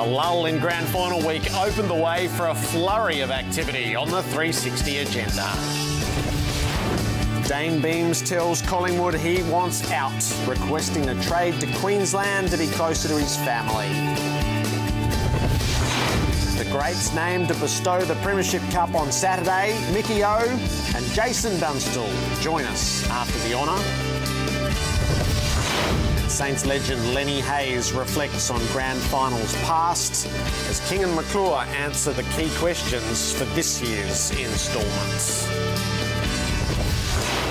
lull in grand final week opened the way for a flurry of activity on the 360 agenda. Dane Beams tells Collingwood he wants out, requesting a trade to Queensland to be closer to his family. The greats named to bestow the Premiership Cup on Saturday, Mickey O and Jason Dunstall join us after the honour. Saints legend Lenny Hayes reflects on grand finals past as King and McClure answer the key questions for this year's instalment.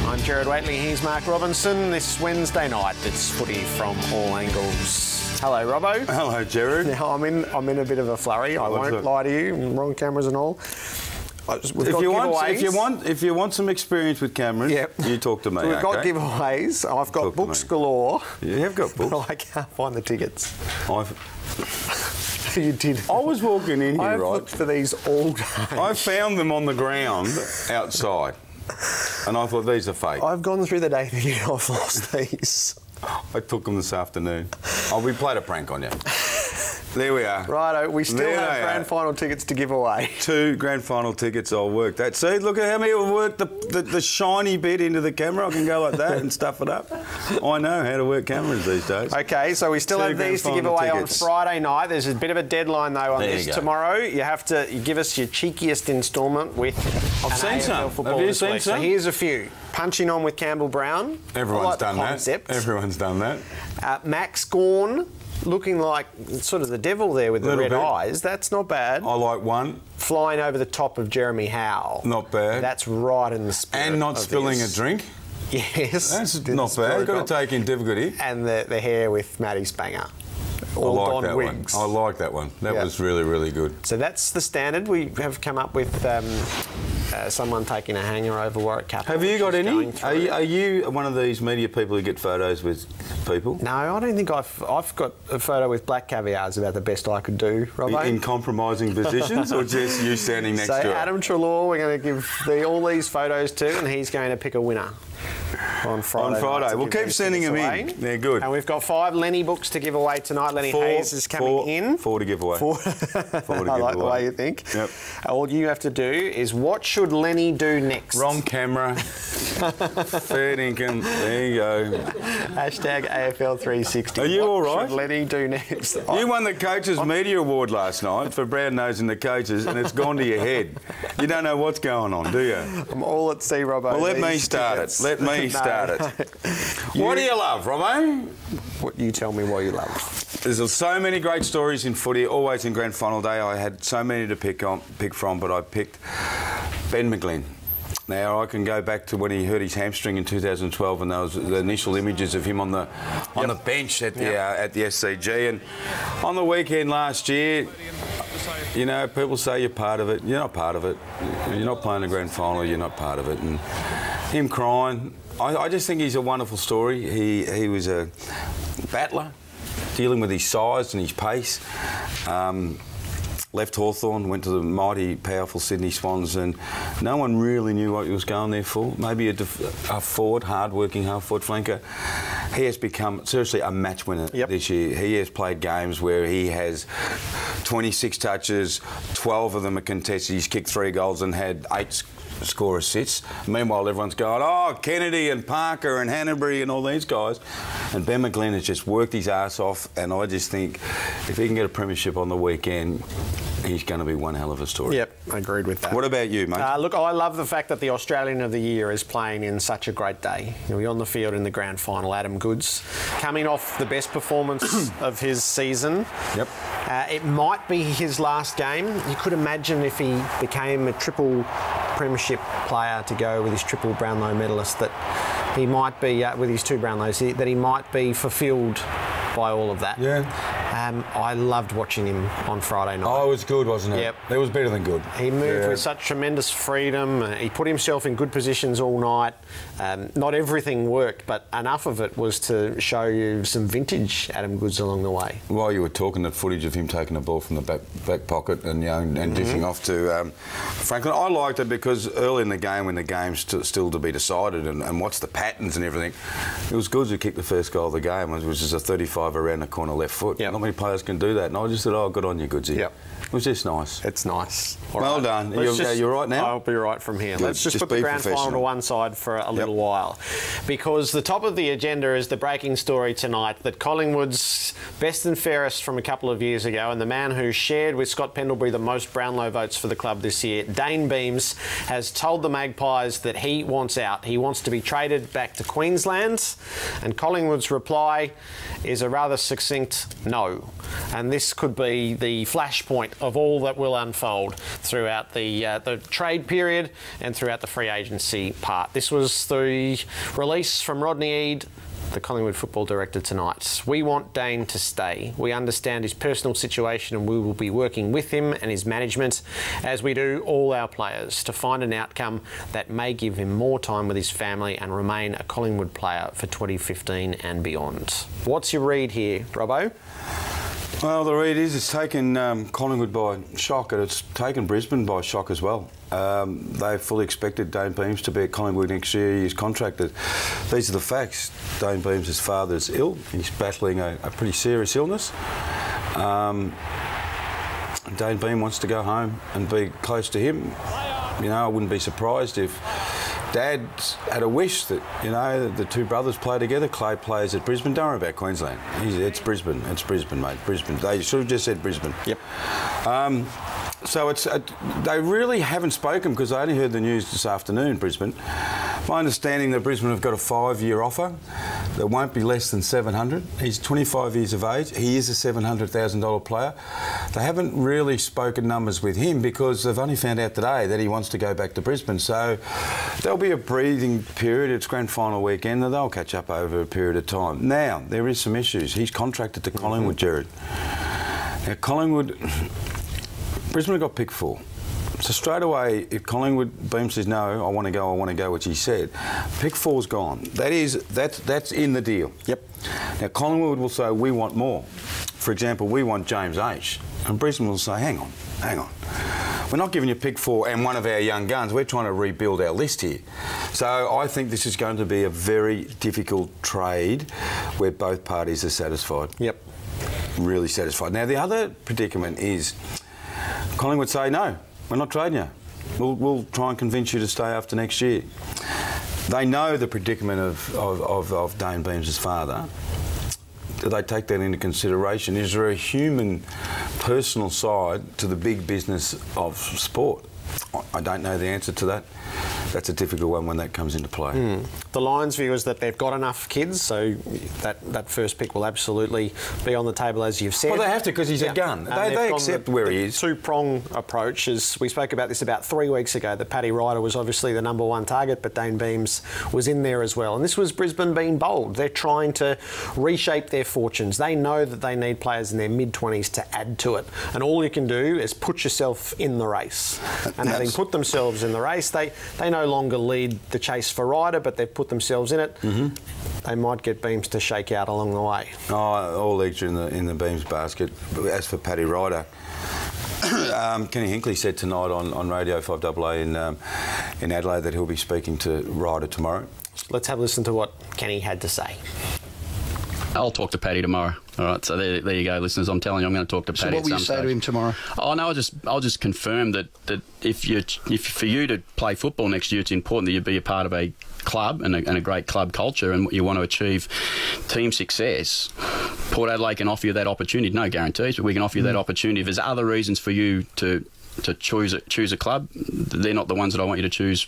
I'm Gerard Waitley, here's Mark Robinson. This Wednesday night, it's footy from all angles. Hello, Robbo. Hello, Gerard. Now, I'm in a bit of a flurry. I won't lie to you. Wrong cameras and all. If you want some experience with cameras, you talk to me. So we've got giveaways. I've got books galore. You have got books. But I can't find the tickets. You did. I was walking in here, I've looked for these all day. I found them on the ground outside, and I thought these are fake. I've gone through the day thinking I've lost these. I took them this afternoon. We played a prank on you. There we are. Righto, we still have grand final tickets to give away. 2 grand final tickets, I'll work that. See, look at how many will work the shiny bit into the camera. I can go like that and stuff it up. I know how to work cameras these days. OK, so we still have these to give away on Friday night. There's a bit of a deadline, though, on this. Tomorrow, you have to give us your cheekiest instalment with I've seen some. Have you seen some? So here's a few. Punching on with Campbell Brown. Everyone's done that. Everyone's done that. Max Gawn. Looking like sort of the devil there with the red eyes. That's not bad. I like one. Flying over the top of Jeremy Howe. Not bad. That's right in the spirit. And not spilling a drink. Yes. That's not bad. You've got to take in difficulty. And the hair with Matty Spanger. I like that one. I like that one. That was really, really good. So that's the standard. We have come up with someone taking a hanger over Warwick Capital. Have you got any? Are you one of these media people who get photos with people? No, I don't think I've got a photo with black caviar is about the best I could do, Robbo. In compromising positions, or just you standing next to it? So Adam Treloar, we're going to give all these photos to, and he's going to pick a winner. On Friday. We'll keep sending them in. They're good. And we've got 5 Lenny books to give away tonight. Lenny Hayes is coming in. 4 to give away. 4 to give away. I like the way you think. Yep. All you have to do is, what should Lenny do next? Wrong camera. Fair dinkum. There you go. Hashtag AFL 360. Are you all right? What should Lenny do next? You won the Coaches Media Award last night for brown nosing the coaches, and it's gone to your head. You don't know what's going on, do you? I'm all at sea, Robbo. Well, let me start it. Let me start it. What do you love, Robbo? What you tell me what you love. There's so many great stories in footy, always in grand final day. I had so many to pick from, but I picked Ben McGlynn. Now, I can go back to when he hurt his hamstring in 2012, and those the initial images of him on the bench at the SCG. And on the weekend last year, you know, people say you're part of it. You're not part of it. You're not playing a grand final. You're not part of it. And him crying, I just think he's a wonderful story. He was a battler, dealing with his size and his pace. Left Hawthorn, went to the mighty, powerful Sydney Swans, and no one really knew what he was going there for. Maybe a forward, hard-working half-forward flanker. He has become, seriously, a match winner this year. He has played games where he has 26 touches, 12 of them are contested. He's kicked 3 goals and had 8 score assists. Meanwhile, everyone's going, oh, Kennedy and Parker and Hanbury and all these guys. And Ben McGlynn has just worked his ass off, and I just think if he can get a premiership on the weekend, he's going to be one hell of a story. Yep, I agreed with that. What about you, mate? Look, I love the fact that the Australian of the Year is playing in such a great day. He'll be on the field in the grand final, Adam Goodes, coming off the best performance of his season. Yep. It might be his last game. You could imagine if he became a triple premiership player to go with his triple Brownlow medalist, that he might be, with his 2 Brownlows, that he might be fulfilled by all of that. Yeah. I loved watching him on Friday night. Oh, it was good, wasn't it? Yep. It was better than good. He moved with such tremendous freedom. He put himself in good positions all night. Not everything worked, but enough of it was to show you some vintage Adam Goodes along the way. While you were talking, the footage of him taking the ball from the back pocket and, you know, and dishing off to Franklin, I liked it because early in the game, when the game's still to be decided and what's the patterns and everything, it was Goodes who kicked the first goal of the game, which was a 35 around the corner left foot. Yep. I many players can do that. And I just said, oh, good on you, Goodsy. Yep. It was just nice. It's nice. All well right. done. You're right now? I'll be right from here. Good. Let's just put the grand final to one side for a little while. Because the top of the agenda is the breaking story tonight that Collingwood's best and fairest from a couple of years ago, and the man who shared with Scott Pendlebury the most Brownlow votes for the club this year, Dane Beams, has told the Magpies that he wants out. He wants to be traded back to Queensland, and Collingwood's reply is a rather succinct no. And this could be the flashpoint of all that will unfold throughout the trade period and throughout the free agency part. This was the release from Rodney Eade, the Collingwood football director, tonight. We want Dane to stay. We understand his personal situation and we will be working with him and his management, as we do all our players, to find an outcome that may give him more time with his family and remain a Collingwood player for 2015 and beyond. What's your read here, Robbo? Well, the read is it's taken Collingwood by shock, and it's taken Brisbane by shock as well. They fully expected Dane Beams to be at Collingwood next year. He's contracted. These are the facts. Dane Beams' father is ill. He's battling a pretty serious illness. Dane Beam wants to go home and be close to him. You know, I wouldn't be surprised if Dad had a wish that, you know, the two brothers play together. Clay plays at Brisbane. Don't worry about Queensland. It's Brisbane. It's Brisbane, mate. Brisbane. They should have just said Brisbane. Yep. So they really haven't spoken because I only heard the news this afternoon, Brisbane. My understanding that Brisbane have got a 5-year offer that won't be less than $700. He's 25 years of age. He is a $700,000 player. They haven't really spoken numbers with him because they've only found out today that he wants to go back to Brisbane. So there'll be a breathing period. It's grand final weekend and they'll catch up over a period of time. Now, there is some issues. He's contracted to Collingwood, Jared. Now, Collingwood... Brisbane got picked 4. So straight away, if Collingwood Beam says no, I want to go, which he said, pick 4's gone. That's in the deal. Yep. Now Collingwood will say we want more. For example, we want James H. And Brisbane will say, hang on. We're not giving you pick 4 and one of our young guns. We're trying to rebuild our list here. So I think this is going to be a very difficult trade where both parties are satisfied. Yep. Really satisfied. Now the other predicament is Collingwood say, no, we're not trading you. We'll try and convince you to stay after next year. They know the predicament of Dane Beams' father. Do they take that into consideration? Is there a human, personal side to the big business of sport? I don't know the answer to that. That's a difficult one when that comes into play. The Lions' view is that they've got enough kids, so that first pick will absolutely be on the table, as you've said. Well, they have to because he's a gun. They accept where he is. Two-prong approach, as we spoke about this about 3 weeks ago, that Paddy Ryder was obviously the #1 target, but Dane Beams was in there as well. And this was Brisbane being bold. They're trying to reshape their fortunes. They know that they need players in their mid-20s to add to it. And all you can do is put yourself in the race. And having put themselves in the race, they no longer lead the chase for Ryder, but they've put themselves in it. They might get Beams to shake out along the way. Oh, all eggs are in the Beams basket. As for Paddy Ryder, Kenny Hinkley said tonight on Radio 5AA in Adelaide that he'll be speaking to Ryder tomorrow. Let's have a listen to what Kenny had to say. I'll talk to Paddy tomorrow. All right, so there you go, listeners. I'm telling you, I'm going to talk to Paddy. So what will you say to him tomorrow? Oh no, I'll just confirm that if for you to play football next year, it's important that you be a part of a club and a great club culture, and you want to achieve team success. Port Adelaide can offer you that opportunity. No guarantees, but we can offer you that opportunity. If there's other reasons for you to choose a club, they're not the ones that I want you to choose.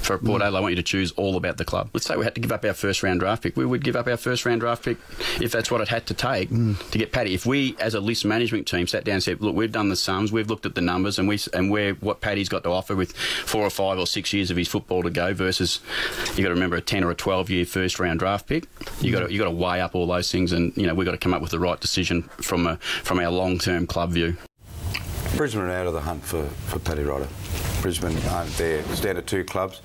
For Port Adelaide, I want you to choose all about the club. Let's say we had to give up our first-round draft pick. We would give up our first-round draft pick if that's what it had to take to get Paddy. If we, as a list management team, sat down and said, look, we've done the sums, we've looked at the numbers, and what Paddy's got to offer with 4 or 5 or 6 years of his football to go versus, you got to remember, a 10 or a 12-year first-round draft pick. You got to weigh up all those things, and we've got to come up with the right decision from our long-term club view. Brisbane are out of the hunt for Paddy Ryder. Brisbane aren't there. It's down to 2 clubs.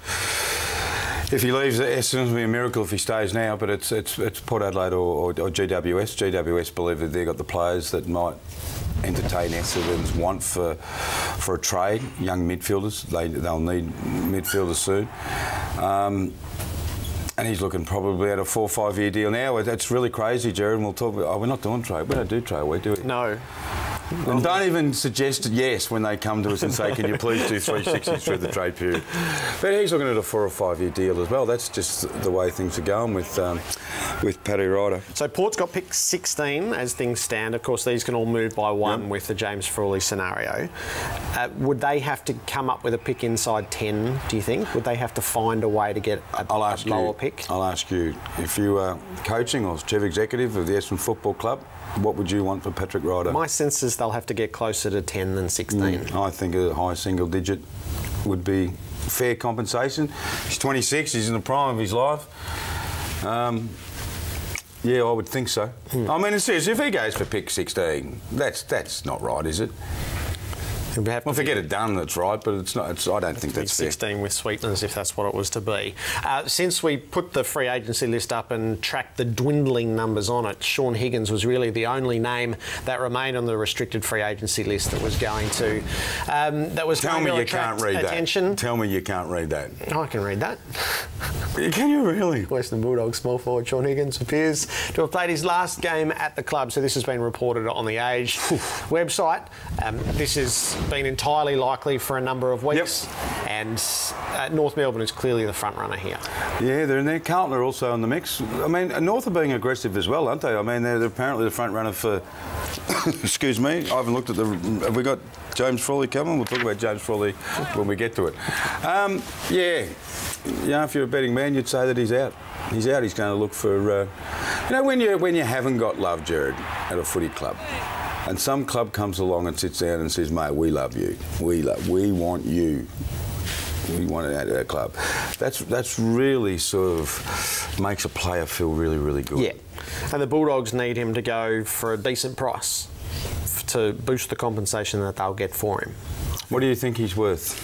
If he leaves, Essendon, it'll be a miracle if he stays now, but it's Port Adelaide or GWS. GWS believe that they've got the players that might entertain Essendon's want for a trade. Young midfielders, they'll need midfielders soon. And he's looking probably at a 4 or 5 year deal now. That's really crazy, Jared. And we'll talk about, we're not doing trade. We don't do trade, we do it. No. And don't even suggest yes when they come to us and say, can you please do 360s through the trade period. But he's looking at a 4 or 5 year deal as well. That's just the way things are going with Paddy Ryder. So Port's got pick 16 as things stand. Of course, these can all move by one with the James Frawley scenario. Would they have to come up with a pick inside 10, do you think? Would they have to find a way to get a lower pick? I'll ask you, if you were coaching or chief executive of the Essendon Football Club, what would you want for Patrick Ryder? My sense is they'll have to get closer to 10 than 16. I think a high single digit would be fair compensation. He's 26, he's in the prime of his life. Yeah, I would think so. I mean, seriously, if he goes for pick 16, that's not right, is it? Well, if they get it done, that's right, but it's not. I don't think that's 16 fair. with sweeteners, if that's what it was to be. Since we put the free agency list up and tracked the dwindling numbers on it, Shaun Higgins was really the only name that remained on the restricted free agency list that was going to. Tell me you can't read that. Tell me you can't read that. I can read that. Can you really? Western Bulldogs small forward Shaun Higgins appears to have played his last game at the club. So this has been reported on the Age website. This has been entirely likely for a number of weeks, and North Melbourne is clearly the front runner here. Yeah, they're in there. Carlton are also in the mix. I mean, North are being aggressive as well, aren't they? I mean, they're apparently the front runner for. Excuse me, I haven't looked at the. Have we got James Frawley coming? We'll talk about James Frawley when we get to it. Yeah, if you're a betting man, you'd say that he's out. He's out. He's going to look for. When you haven't got love, Jared, at a footy club. And some club comes along and sits down and says, mate, we love you. We want you. We want it out of our club. That's really sort of makes a player feel really, really good. Yeah. And the Bulldogs need him to go for a decent price to boost the compensation that they'll get for him. What do you think he's worth?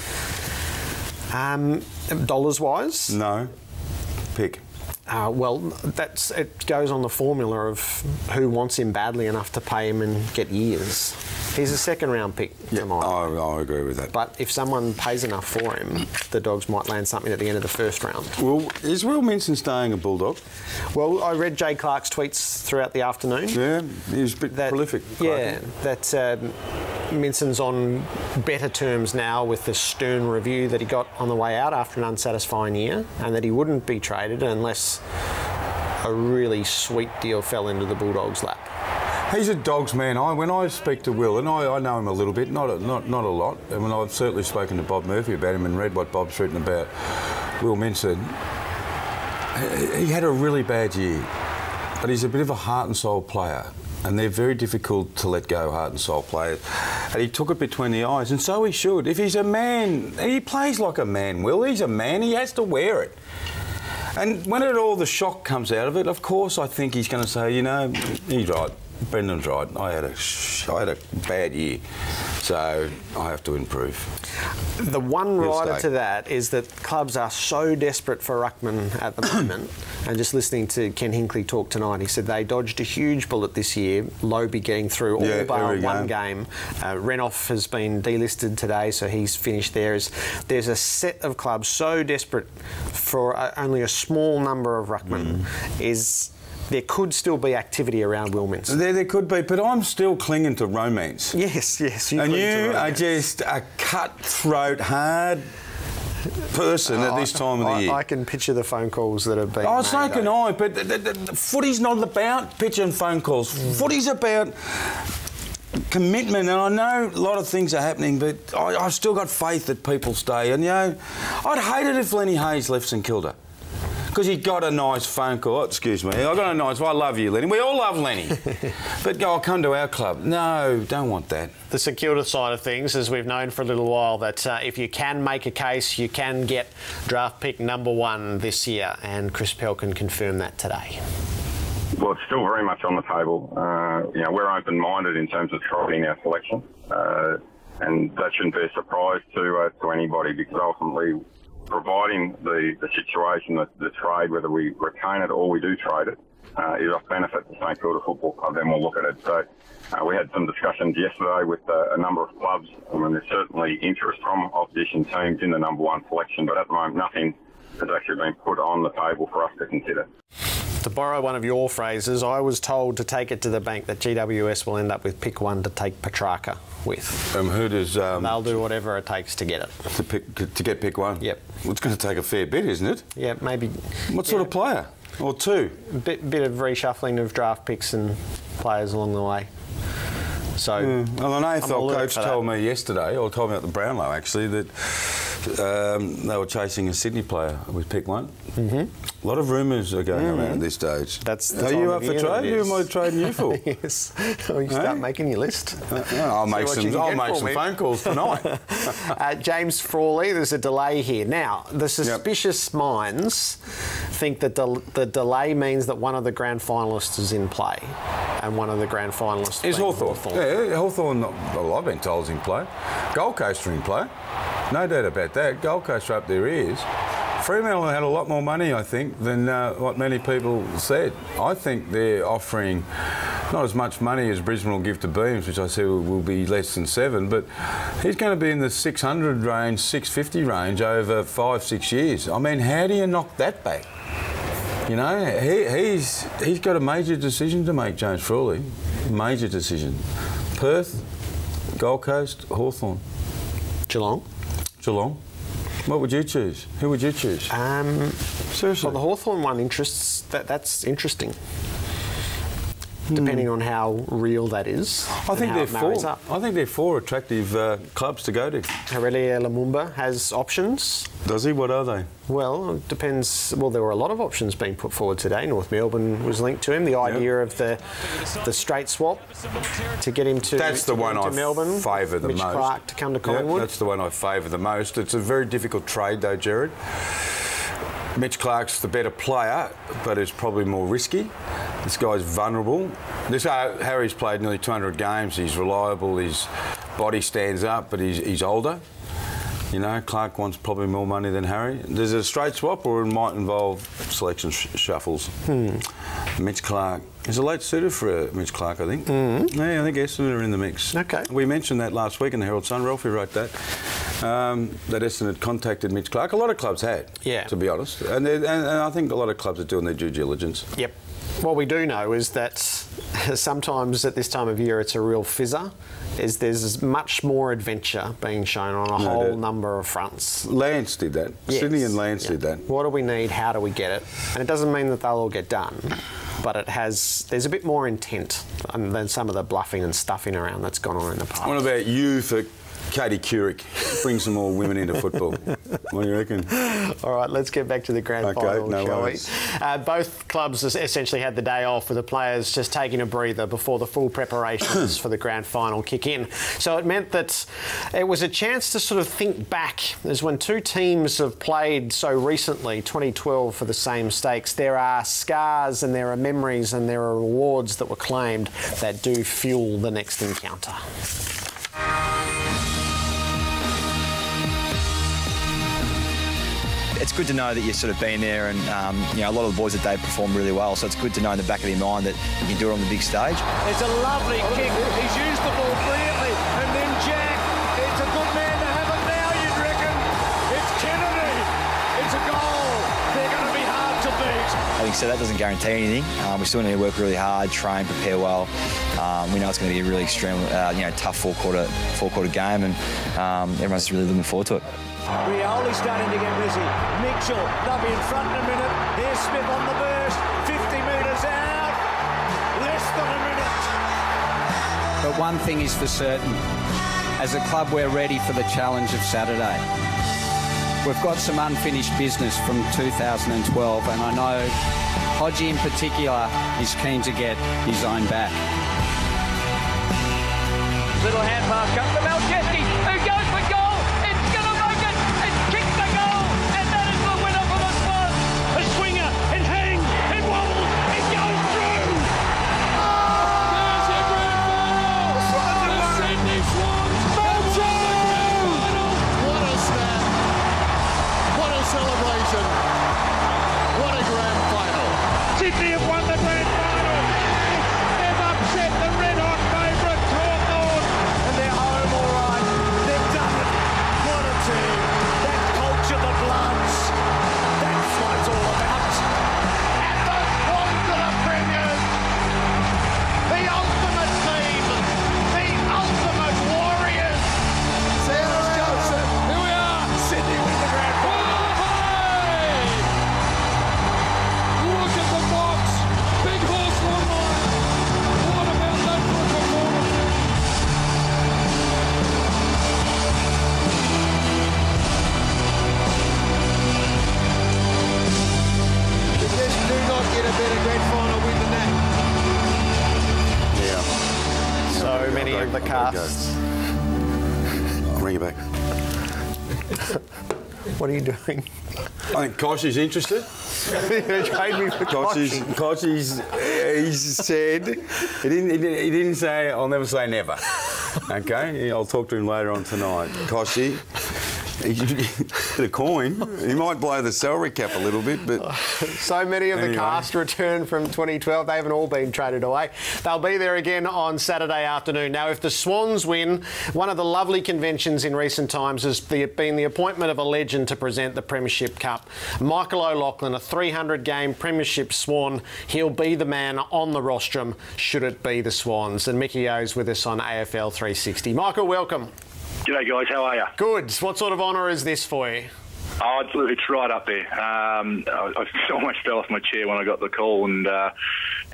Dollars-wise? No. Pick. Well, it goes on the formula of who wants him badly enough to pay him and get years. He's a second-round pick tonight. I agree with that. But if someone pays enough for him, the Dogs might land something at the end of the first round. Well, is Will Minson staying a Bulldog? Well, I read Jay Clark's tweets throughout the afternoon. Yeah, he was a bit prolific. Yeah, that Minson's on better terms now with the stern review that he got on the way out after an unsatisfying year, and that he wouldn't be traded unless a really sweet deal fell into the Bulldogs' lap. He's a Dogs man. When I speak to Will, and I know him a little bit, not a lot, and when I've certainly spoken to Bob Murphy about him and read what Bob's written about Will Minson, he had a really bad year, but he's a bit of a heart and soul player. And they're very difficult to let go, heart and soul players. And he took it between the eyes, and so he should. If he's a man, he plays like a man, Will. He's a man, he has to wear it. And when all the shock comes out of it, of course I think he's going to say, he's right. Brendan's right. I had a bad year, so I have to improve. The one rider to that is that clubs are so desperate for ruckman at the moment. And just listening to Ken Hinkley talk tonight, he said they dodged a huge bullet this year. Lobe getting through all bar one game. Renoff has been delisted today, so he's finished there. There's a set of clubs so desperate for only a small number of ruckmen. There could still be activity around Will Minson. There could be, but I'm still clinging to romance. Yes. And you are just a cutthroat, hard person at this time of the year. I can picture the phone calls that have been made. So can I, but the footy's not about picturing phone calls. Footy's about commitment, and I know a lot of things are happening, but I've still got faith that people stay. And, I'd hate it if Lenny Hayes left St Kilda. Because he got a nice phone call. Oh, excuse me. I got a nice. I love you, Lenny. We all love Lenny. But I'll come to our club. No, don't want that. The St Kilda side of things, as we've known for a little while, that if you can make a case, you can get draft pick #1 this year. And Chris Pell can confirm that today. Well, it's still very much on the table. We're open-minded in terms of trading our selection, and that shouldn't be a surprise to anybody, because ultimately, providing the situation that the trade, whether we retain it or we do trade it, is of benefit to St Kilda Football Club, then we'll look at it. So we had some discussions yesterday with a number of clubs. I mean, there's certainly interest from opposition teams in the #1 selection, but at the moment nothing has actually been put on the table for us to consider. To borrow one of your phrases, I was told to take it to the bank that GWS will end up with pick one to take Petrarca with. Who does? They'll do whatever it takes to get it. To get pick one? Yep. Well, it's going to take a fair bit, isn't it? Yeah, maybe. What sort of player? Or two? A bit of reshuffling of draft picks and players along the way. So, well, an AFL coach told me yesterday, or told me at the Brownlow actually, that they were chasing a Sydney player with pick one. A lot of rumours are going around at this stage. That's are you up for trade? Who am I trading you for? Yes. Well, you start making your list. I'll make some phone calls tonight. James Frawley, there's a delay here. Now, the suspicious minds think that the delay means that one of the grand finalists is in play, and one of the grand finalists is Hawthorn. Yeah, Hawthorn, well, I've been told is in play. Gold Coast are in play. No doubt about that. Gold Coast are up their ears. Fremantle had a lot more money, I think, than what many people said. I think they're offering not as much money as Brisbane will give to Beams, which I say will be less than 7, but he's going to be in the 600 range, 650 range over 5-6 years. I mean, how do you knock that back? You know, he's got a major decision to make, James Frawley. Major decision. Perth, Gold Coast, Hawthorn. Geelong. What would you choose? Who would you choose? Seriously. Well, the Hawthorn one interests. That's interesting. Depending on how real that is. I think they're four attractive clubs to go to. Aurelia Lumumba has options. Does he? What are they? Well, it depends. Well, there were a lot of options being put forward today. North Melbourne was linked to him. The idea of the straight swap to get him to that's the one I Melbourne. Favour the Mitch most. Clark to come to Collingwood. That's the one I favour the most. It's a very difficult trade, though, Jared. Mitch Clark's the better player, but it's probably more risky. This guy's vulnerable. Harry's played nearly 200 games. He's reliable. His body stands up, but he's older. You know, Clark wants probably more money than Harry. There's a straight swap, or it might involve selection shuffles. Mitch Clark is a late suitor for Mitch Clark, I think. Yeah, I think Essendon are in the mix. Okay. We mentioned that last week in the Herald Sun. Ralphie wrote that. That Essendon had contacted Mitch Clark. A lot of clubs had, to be honest. And I think a lot of clubs are doing their due diligence. Yep. What we do know is that sometimes at this time of year it's a real fizzer. There's much more adventure being shown on a whole number of fronts. Lance did that. Yes. Sydney and Lance did that. What do we need? How do we get it? And it doesn't mean that they'll all get done, but there's a bit more intent than some of the bluffing and stuffing around that's gone on in the past. What about you for Katie Couric? Bring some more women into football. What do you reckon? All right, let's get back to the grand final, shall we? Both clubs essentially had the day off, with the players just taking a breather before the full preparations for the grand final kick in. So it meant that it was a chance to sort of think back, as when two teams have played so recently, 2012 for the same stakes, there are scars and there are memories and there are rewards that were claimed that do fuel the next encounter. It's good to know that you've sort of been there, and you know, a lot of the boys that day performed really well, so it's good to know in the back of your mind that you can do it on the big stage. It's a lovely kick. He's used the ball brilliantly, and then Jack. It's a good man to have it now, you'd reckon. It's Kennedy. It's a goal. They're going to be hard to beat. Having said that, doesn't guarantee anything. We still need to work really hard, train, prepare well. We know it's going to be a really extreme, tough four-quarter game, and everyone's really looking forward to it. Rioli's starting to get busy. Mitchell, they'll be in front in a minute. Here's Smith on the burst. 50 metres out. Less than a minute. But one thing is for certain. As a club, we're ready for the challenge of Saturday. We've got some unfinished business from 2012, and I know Hodgie in particular is keen to get his own back. Little hand pass comes to Malcheski, who goes for goal. better grand final win than that. Yeah. So many of the casts. I'll ring you back. What are you doing? I think Koshy's interested. Trade me for Koshy's he said he didn't say I'll never say never. Okay, I'll talk to him later on tonight. Koshy, the coin, he might blow the salary cap a little bit, but so many of the cast returned from 2012. They haven't all been traded away. They'll be there again on Saturday afternoon. Now, if the Swans win, one of the lovely conventions in recent times has been the appointment of a legend to present the Premiership Cup. Michael O'Loughlin, a 300-game Premiership Swan. He'll be the man on the rostrum should it be the Swans. And Mickey O's with us on AFL 360. Michael, welcome. G'day guys, how are you? Good. What sort of honour is this for you? Oh, it's right up there. I almost fell off my chair when I got the call, and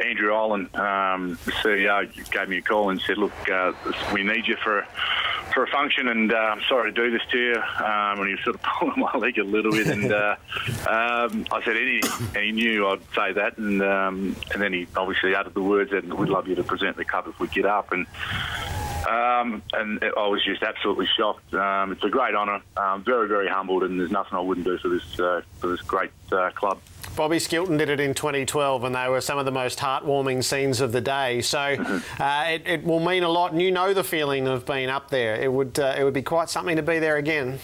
Andrew Ireland, the CEO, gave me a call and said, "Look, we need you for a function, and I'm sorry to do this to you." And he was sort of pulling my leg a little bit, and I said anything, and he knew I'd say that, and then he obviously uttered the words that we'd love you to present the cup if we get up, and I was just absolutely shocked. It's a great honour. Very, very humbled, and there's nothing I wouldn't do for this great club. Bobby Skilton did it in 2012, and they were some of the most heartwarming scenes of the day. So it will mean a lot, and you know the feeling of being up there. It would be quite something to be there again.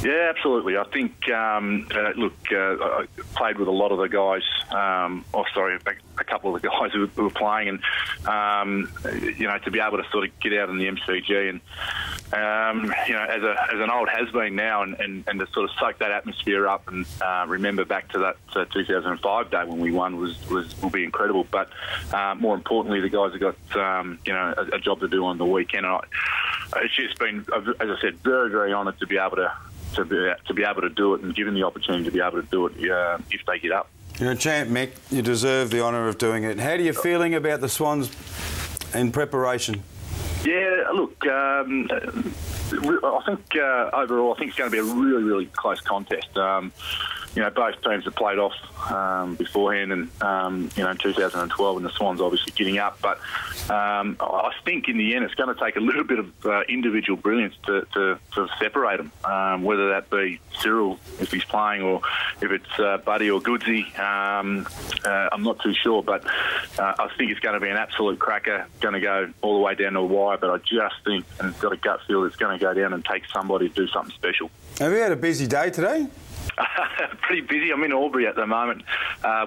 Yeah, absolutely. I think, look, I played with a lot of the guys, a couple of the guys who were playing, and, you know, to be able to sort of get out in the MCG and, you know, as an old has-been now and to sort of soak that atmosphere up and remember back to that 2005 day when we won will be incredible. But more importantly, the guys have got, you know, a job to do on the weekend. And it's just been, as I said, very, very honoured to be able to do it and given the opportunity to be able to do it if they get up. You're a champ, Mick. You deserve the honour of doing it. How are you feeling about the Swans in preparation? Yeah, look, I think overall, I think it's going to be a really, really close contest. You know, both teams have played off beforehand, and you know, in 2012, and the Swans obviously getting up. But I think in the end, it's going to take a little bit of individual brilliance to separate them. Whether that be Cyril if he's playing, or if it's Buddy or Goodsy, I'm not too sure. But I think it's going to be an absolute cracker. Going to go all the way down to the wire. But I just think, and it's got a gut feel, it's going to go down and take somebody to do something special. Have you had a busy day today? Pretty busy. I'm in Albury at the moment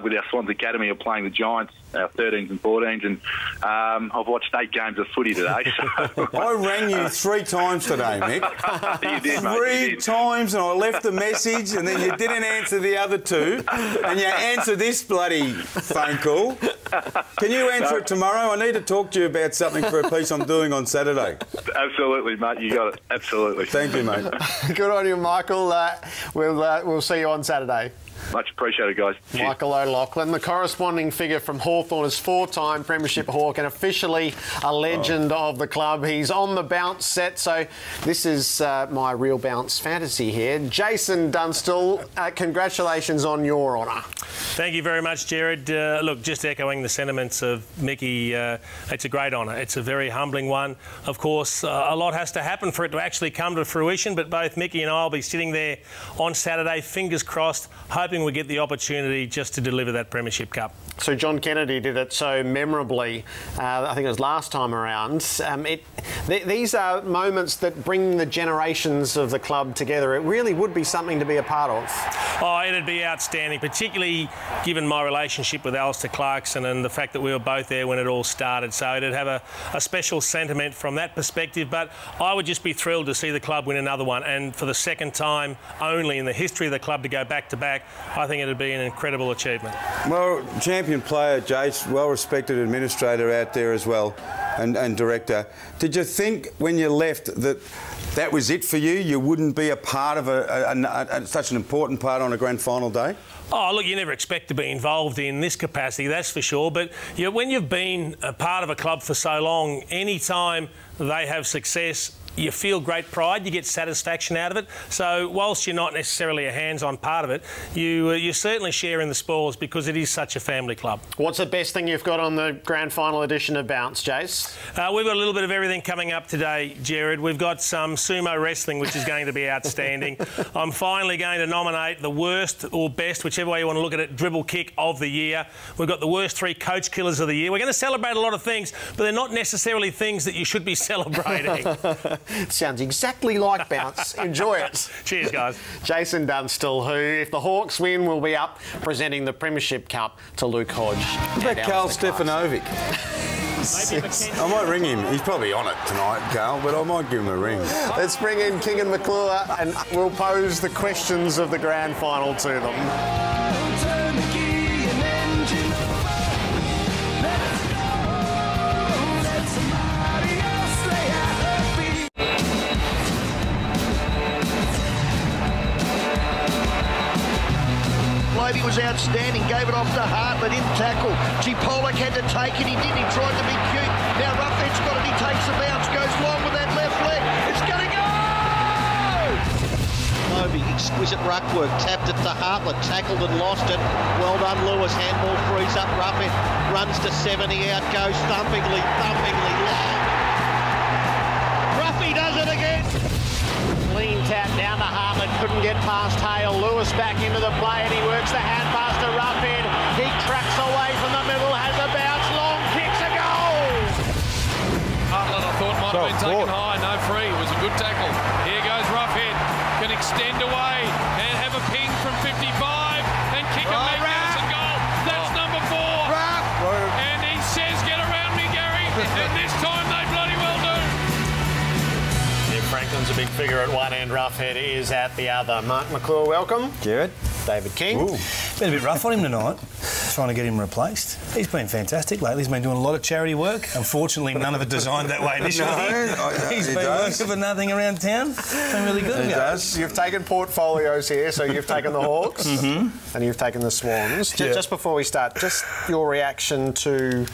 with our Swans Academy of playing the Giants, our 13s and 14s, and I've watched 8 games of footy today. So. I rang you 3 times today, Mick. You did, mate. 3 times, and I left a message, and then you didn't answer the other 2, and you answered this bloody phone call. Can you answer it tomorrow? I need to talk to you about something for a piece I'm doing on Saturday. Absolutely, mate. You got it. Absolutely. Thank you, mate. Good on you, Michael. We'll see you on Saturday. Much appreciated, guys. Michael O'Loughlin, the corresponding figure from Hawthorn, is 4-time Premiership Hawk and officially a legend of the club. He's on the bounce set, so this is my real bounce fantasy here. Jason Dunstall, congratulations on your honour. Thank you very much, Jared. Look, just echoing the sentiments of Mickey, it's a great honour. It's a very humbling one. Of course, a lot has to happen for it to actually come to fruition, but both Mickey and I will be sitting there on Saturday, fingers crossed, hoping we get the opportunity just to deliver that Premiership Cup. So John Kennedy did it so memorably, I think it was last time around. These are moments that bring the generations of the club together. It really would be something to be a part of. Oh, it'd be outstanding, particularly given my relationship with Alistair Clarkson and the fact that we were both there when it all started. So it'd have a special sentiment from that perspective, but I would just be thrilled to see the club win another one, and for the second time only in the history of the club to go back-to-back, I think it'd be an incredible achievement. Well, champion player, Jace, well-respected administrator out there as well, and director. Did you think when you left that was it for you? You wouldn't be a part of such an important part on a grand final day? Oh, look, you never expect to be involved in this capacity, that's for sure. But when you've been a part of a club for so long, any time they have success, you feel great pride, you get satisfaction out of it. So whilst you're not necessarily a hands-on part of it, you certainly share in the spoils because it is such a family club. What's the best thing you've got on the grand final edition of Bounce, Jace? We've got a little bit of everything coming up today, Jared. We've got some sumo wrestling, which is going to be outstanding. I'm finally going to nominate the worst or best, whichever way you want to look at it, dribble kick of the year. We've got the worst 3 coach killers of the year. We're going to celebrate a lot of things, but they're not necessarily things that you should be celebrating. Sounds exactly like Bounce. Enjoy it. Cheers, guys. Jason Dunstall, who, if the Hawks win, will be up presenting the Premiership Cup to Luke Hodge. What about Carl Stefanovic? I might ring him. He's probably on it tonight, Carl, but I might give him a ring. Let's bring in King and McClure and we'll pose the questions of the grand final to them. He was outstanding, gave it off to Hart, but didn't tackle. Pollock had to take it, he didn't, he tried to be cute. Now Ruffhead's got it, he takes the bounce, goes long with that left leg. It's going to go! Moby, exquisite ruck work, tapped it to Hartlett, tackled and lost it. Well done, Lewis. Handball frees up, Ruffhead runs to 70, out goes thumpingly long. Ruffy does it again. Clean tap down to Hartlett, couldn't get past Hale. Lewis back into the play and he works the hand pass to Ruffhead. He tracks away from the middle, has a bounce, long kicks a goal. Hartlett, I thought, might have been taken high, no free. It was a good tackle. Here goes Ruffhead, can extend away and have a ping from 55 and kick a magnificent goal. That's number 4. And he says, get around me, Gary. And this time they bloody well do. Franklin's a big figure at one end, Ruffhead is at the other. Mark McClure, welcome. Jared. David King. Ooh. Been a bit rough on him tonight, trying to get him replaced. He's been fantastic lately. He's been doing a lot of charity work. Unfortunately, none of it designed that way initially. He's been working for nothing around town. Been really good. He does. You've taken portfolios here, so you've taken the Hawks and you've taken the Swans. Just before we start, just your reaction to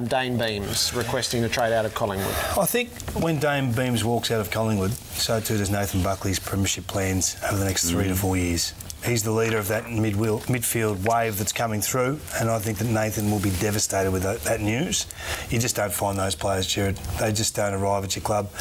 Dane Beams requesting to trade out of Collingwood. I think when Dane Beams walks out of Collingwood, so too does Nathan Buckley's premiership plans over the next 3 to 4 years. He's the leader of that midfield wave that's coming through, and I think that Nathan will be devastated with that news. You just don't find those players, Jared. They just don't arrive at your club.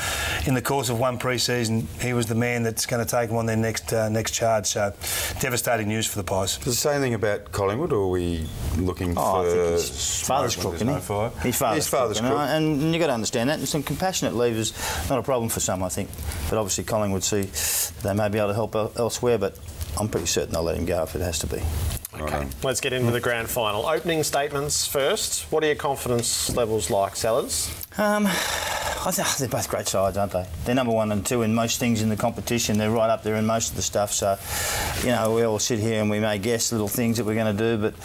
In the course of one pre-season, he was the man that's going to take them on their next charge. So, devastating news for the Pies. Does it say anything about Collingwood, or are we looking for... I think his father's crook, isn't he? His father's crook. And you've got to understand that. And some compassionate leave is not a problem for some, I think. But obviously Collingwood see they may be able to help elsewhere, but I'm pretty certain they'll let him go if it has to be. Okay, let's get into the grand final. Opening statements first. What are your confidence levels like, Sellers? I think they're both great sides, aren't they? They're number 1 and 2 in most things in the competition. They're right up there in most of the stuff. So, you know, we all sit here and we may guess little things that we're going to do, but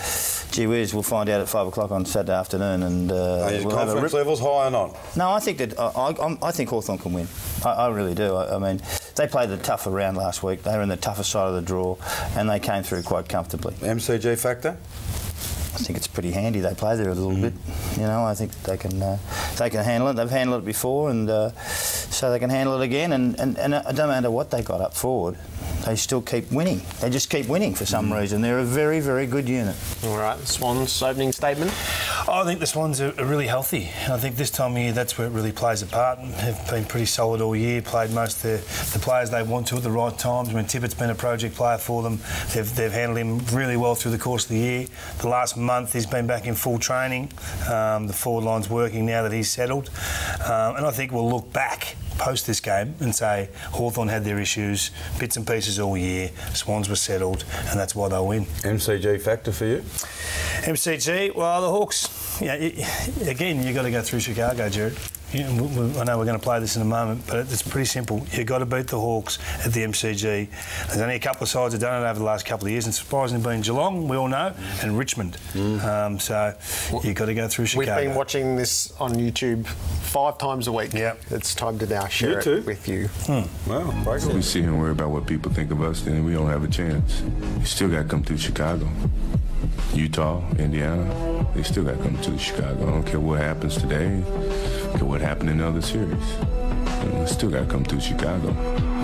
gee whiz, we'll find out at 5 o'clock on Saturday afternoon. And are your confidence levels high or not? No, I think that I think Hawthorn can win. I really do. I mean, they played the tougher round last week. They were in the tougher side of the draw, and they came through quite comfortably. MCG factor? I think it's pretty handy. They play there a little bit. You know, I think they can handle it. They've handled it before, and so they can handle it again. And it don't matter what they got up forward, they still keep winning. They just keep winning for some reason. They're a very, very good unit. All right, the Swans' opening statement. I think the Swans are really healthy. I think this time of year, that's where it really plays a part. They've been pretty solid all year, played most of the players they want to at the right times. When Tippett's been a project player for them, they've handled him really well through the course of the year. The last month, he's been back in full training. The forward line's working now that he's settled. And I think we'll look back post this game and say Hawthorn had their issues, bits and pieces all year, Swans were settled, and that's why they'll win. MCG factor for you? MCG, well, the Hawks, again, you've got to go through Chicago, Jared. I know we're going to play this in a moment, but it's pretty simple. You've got to beat the Hawks at the MCG. There's only a couple of sides that have done it over the last couple of years, and surprisingly been Geelong, we all know, and Richmond. So you've got to go through Chicago. We've been watching this on YouTube 5 times a week. Yep. It's time to now share it with you. Wow. We sit here and worry about what people think of us, then we don't have a chance. You still got to come through Chicago. Utah, Indiana, they still got to come to Chicago. I don't care what happens today. Look at what happened in the other series. We still got to come through Chicago.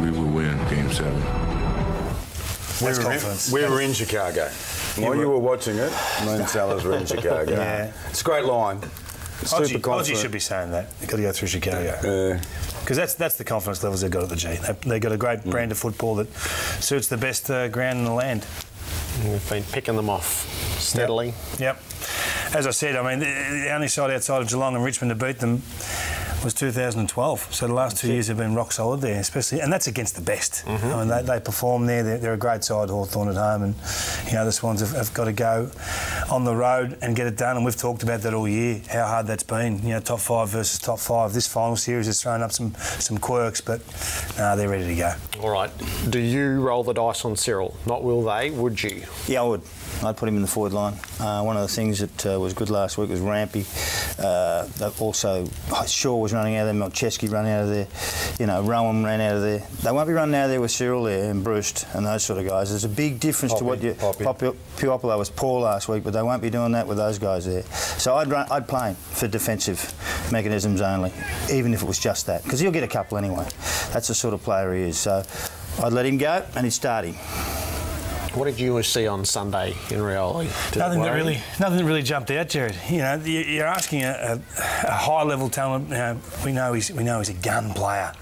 We will win Game 7. We were in Chicago. While you were watching it, me and Sellers were in Chicago. Yeah. It's a great line. Aussie should be saying that. They've got to go through Chicago. Because that's the confidence levels they've got at the G. They've got a great brand of football that suits the best ground in the land. We've been picking them off steadily. Yep. As I said, I mean, the only side outside of Geelong and Richmond to beat them was 2012. So the last 2 years have been rock solid there, especially, and that's against the best. I mean, they perform there. They're a great side, Hawthorn at home, and you know the Swans have got to go on the road and get it done. And we've talked about that all year, how hard that's been. You know, top 5 versus top 5. This final series has thrown up some quirks, but they're ready to go. All right. Do you roll the dice on Cyril? Not will they? Would you? Yeah, I would. I'd put him in the forward line. One of the things that was good last week was Rampy. Also, Shaw was running out of there, Milcheski running out of there, you know, Rowan ran out of there. They won't be running out of there with Cyril there and Bruce and those sort of guys. There's a big difference to what you... Puopolo was poor last week, but they won't be doing that with those guys there. So I'd play him for defensive mechanisms only, even if it was just that, because he'll get a couple anyway. That's the sort of player he is. So I'd let him go and he'd start him. What did you see on Sunday in Rioli? Nothing that really jumped out, Jared. You know, you're asking a high-level talent. You know, we know he's a gun player.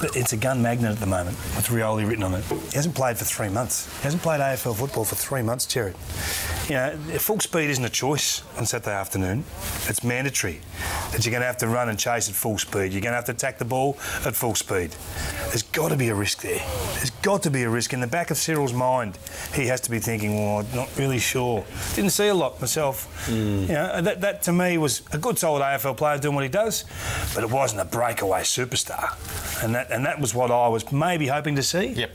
But it's a gun magnet at the moment with Rioli written on it. He hasn't played for 3 months. He hasn't played AFL football for 3 months, Jared. You know, full speed isn't a choice on Saturday afternoon. It's mandatory that you're going to have to run and chase at full speed. You're going to have to attack the ball at full speed. There's got to be a risk there. There's got to be a risk. In the back of Cyril's mind, he has to be thinking, well, I'm not really sure. Didn't see a lot myself. You know, that to me was a good, solid AFL player doing what he does, but it wasn't a breakaway superstar. And that was what I was maybe hoping to see. Yep.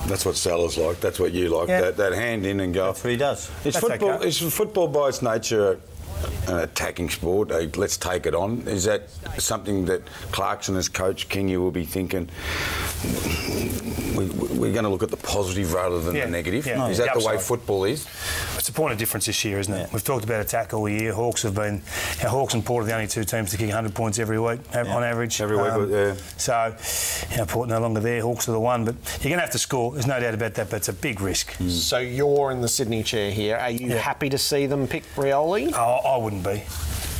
That's what Sellers like. That's what you like. Yeah. That hand in and go. That's what he does. It's football. Okay. It's football by its nature an attacking sport. Let's take it on. Is that something that Clarkson as coach, Kingy, will be thinking? We're going to look at the positive rather than the negative. Yeah. Is that the way football is? It's a point of difference this year, isn't it? We've talked about attack all year. Hawks have been... Hawks and Port are the only two teams to kick 100 points every week, on average. Every week, So, you know, Port no longer there, Hawks are the one, but you're going to have to score. There's no doubt about that, but it's a big risk. So you're in the Sydney chair here. Are you happy to see them pick Rioli? I wouldn't be.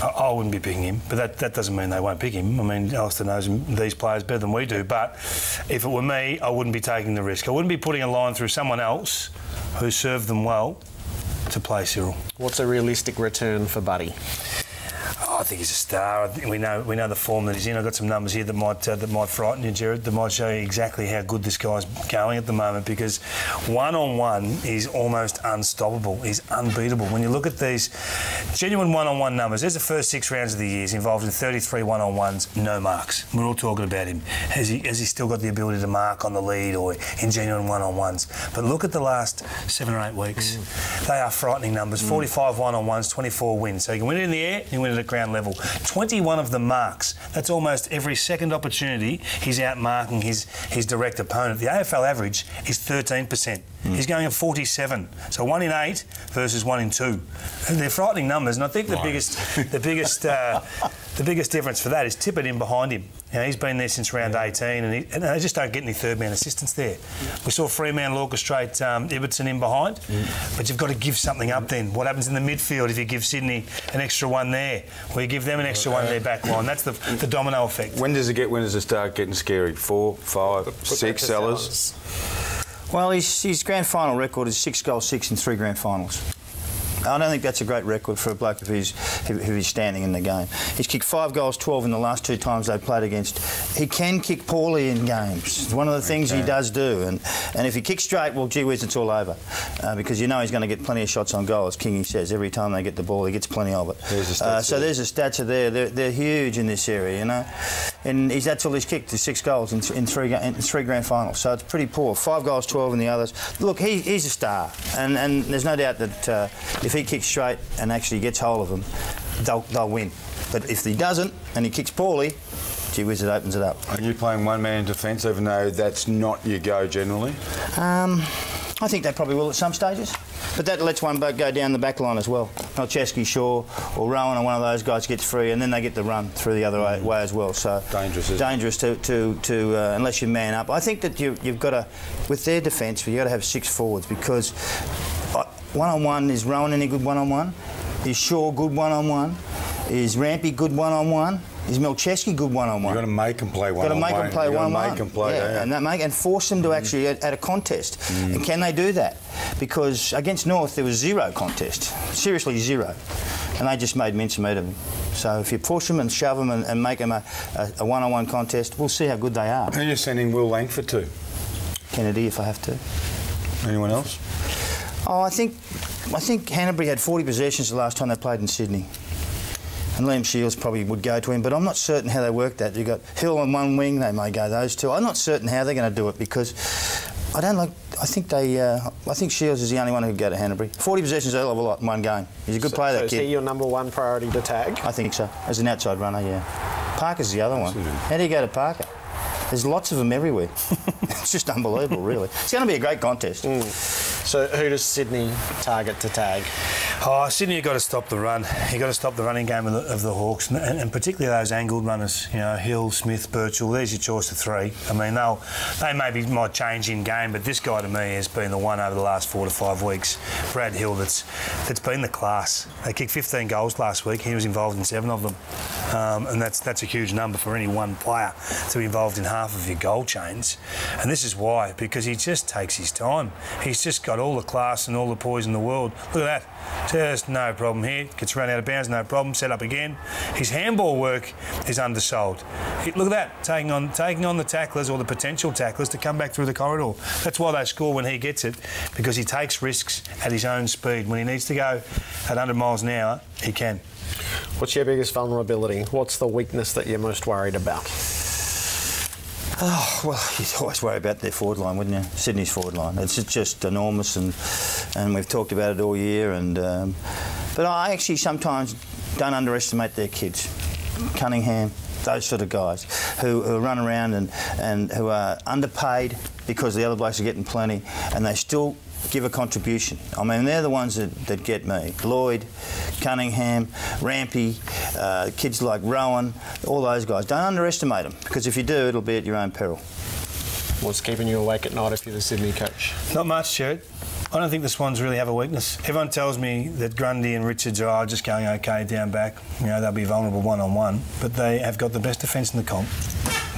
I wouldn't be picking him, but that doesn't mean they won't pick him. I mean, Alistair knows these players better than we do, but if it were me, I wouldn't be taking the risk. I wouldn't be putting a line through someone else who served them well to play Cyril. What's a realistic return for Buddy? I think he's a star. I think we know the form that he's in. I've got some numbers here that might frighten you, Jared. That might show you exactly how good this guy's going at the moment, because one-on-one is almost unstoppable. He's unbeatable. When you look at these genuine one-on-one numbers, there's the first 6 rounds of the year. He's involved in 33 one-on-ones, no marks. We're all talking about him. Has he still got the ability to mark on the lead or in genuine one-on-ones? But look at the last 7 or 8 weeks. They are frightening numbers. 45 one-on-ones, 24 wins. So you can win it in the air, you can win it at ground level. 21 of the marks. That's almost every second opportunity he's out marking his direct opponent. The AFL average is 13%. He's going at 47. So 1 in 8 versus 1 in 2. And they're frightening numbers, and I think the biggest difference for that is Tippett in behind him. You know, he's been there since round 18, and they just don't get any third-man assistance there. We saw Fremantle orchestrate Ibbotson in behind, but you've got to give something up then. What happens in the midfield if you give Sydney an extra one there, or you give them an extra one in their back line? That's the domino effect. When does it start getting scary? 4, 5, 6 Sellers? Well, his grand final record is 6 goals, 6 in 3 grand finals. I don't think that's a great record for a bloke who is standing in the game. He's kicked 5 goals, 12 in the last 2 times they've played against. He can kick poorly in games. It's one of the things he does do. And if he kicks straight, well, gee whiz, it's all over. Because you know he's going to get plenty of shots on goal, as Kingy says. Every time they get the ball, he gets plenty of it. So there's the stats are there. They're huge in this area, you know. And that's all he's kicked, is 6 goals in 3 grand finals. So it's pretty poor. 5 goals, 12 in the others. Look, he's a star. And there's no doubt that if he kicks straight and actually gets hold of them, they'll win. But if he doesn't and he kicks poorly, gee whiz, it opens it up. Are you playing one-man defence, even though that's not your go generally? I think they probably will at some stages. But that lets one boat go down the back line as well. Melcheski, Shaw, or Rowan, or one of those guys gets free, and then they get the run through the other way as well. So dangerous to unless you man up. I think that you've got to, with their defence, you've got to have 6 forwards, because one-on-one, is Rowan any good one-on-one? Is Shaw good one-on-one? Is Rampy good one-on-one? Is Melcheski good one-on-one? You've got to make them play one-on-one. Got to make them play one-on-one. Make them play, and force them to actually at a contest. And can they do that? Because against North there was 0 contest, seriously 0, and they just made mincemeat of them. So if you push them and shove them and make them a one-on-one contest, we'll see how good they are. Who are you sending Will Langford to? Kennedy, if I have to. Anyone else? Oh, I think Hanbury had 40 possessions the last time they played in Sydney. And Liam Shields probably would go to him, but I'm not certain how they work that. You've got Hill on one wing, they may go those two. I'm not certain how they're going to do it, because I think Shields is the only one who could go to Hanbury. 40 possessions is a hell of a lot in one game. He's a good player, that kid. So is he your number 1 priority to tag? I think so. As an outside runner, yeah. Parker's the other one. How do you go to Parker? There's lots of them everywhere. It's just unbelievable, really. It's going to be a great contest. So who does Sydney target to tag? Oh, Sydney, you've got to stop the run. You've got to stop the running game of the Hawks, and particularly those angled runners. You know, Hill, Smith, Birchall. There's your choice of 3. I mean, they might change in game, but this guy to me has been the one over the last 4 to 5 weeks. Brad Hill, that's been the class. They kicked 15 goals last week. He was involved in 7 of them, and that's a huge number for any one player to be involved in half of your goal chains. And this is why, because he just takes his time. He's just got all the class and all the poise in the world. Look at that. Just no problem here. Gets run out of bounds, no problem. Set up again. His handball work is undersold. Look at that, taking on the tacklers or the potential tacklers to come back through the corridor. That's why they score when he gets it, because he takes risks at his own speed. When he needs to go at 100 miles an hour, he can. What's your biggest vulnerability? What's the weakness that you're most worried about? Oh, well, you'd always worry about their forward line, wouldn't you? Sydney's forward line. It's just enormous, and we've talked about it all year. But I actually sometimes don't underestimate their kids. Cunningham, those sort of guys who run around and who are underpaid because the other blokes are getting plenty, and they still give a contribution. I mean, they're the ones that get me. Lloyd, Cunningham, Rampy, kids like Rowan, all those guys. Don't underestimate them, because if you do, it'll be at your own peril. What's keeping you awake at night if you're the Sydney coach? Not much, Jared. I don't think the Swans really have a weakness. Everyone tells me that Grundy and Richards are just going okay down back. You know, they'll be vulnerable one-on-one, but they have got the best defence in the comp.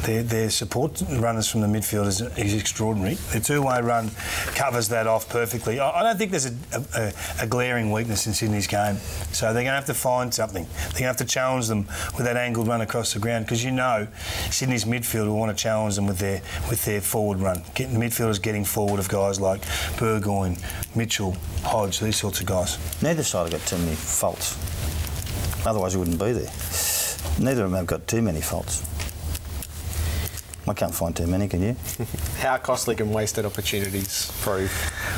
Their support runners from the midfield is extraordinary. Their two-way run covers that off perfectly. I don't think there's a glaring weakness in Sydney's game. So they're going to have to find something. They're going to have to challenge them with that angled run across the ground, because you know Sydney's midfield will want to challenge them with their forward run. Midfielders getting forward of guys like Burgoyne, Mitchell, Hodge, these sorts of guys. Neither side have got too many faults. Otherwise, we wouldn't be there. Neither of them have got too many faults. I can't find too many, can you? How costly can wasted opportunities prove?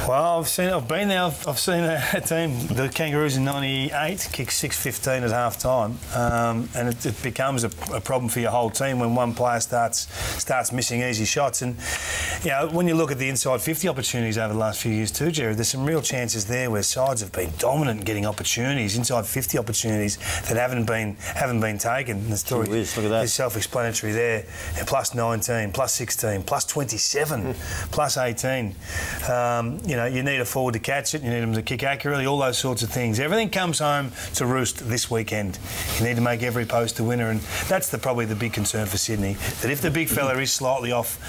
Well, I've been there. I've seen a team, the Kangaroos in '98, kick 6-15 at half time, and it becomes a problem for your whole team when one player starts missing easy shots. And you know, when you look at the inside 50 opportunities over the last few years too, Jared, there's some real chances there where sides have been dominant in getting opportunities, inside 50 opportunities that haven't been taken. The story is self-explanatory there. And plus 19, plus 16, plus 27, plus 18. You know, you need a forward to catch it, you need them to kick accurately, all those sorts of things. Everything comes home to roost this weekend. You need to make every post a winner, and that's probably the big concern for Sydney, that if the big fella is slightly off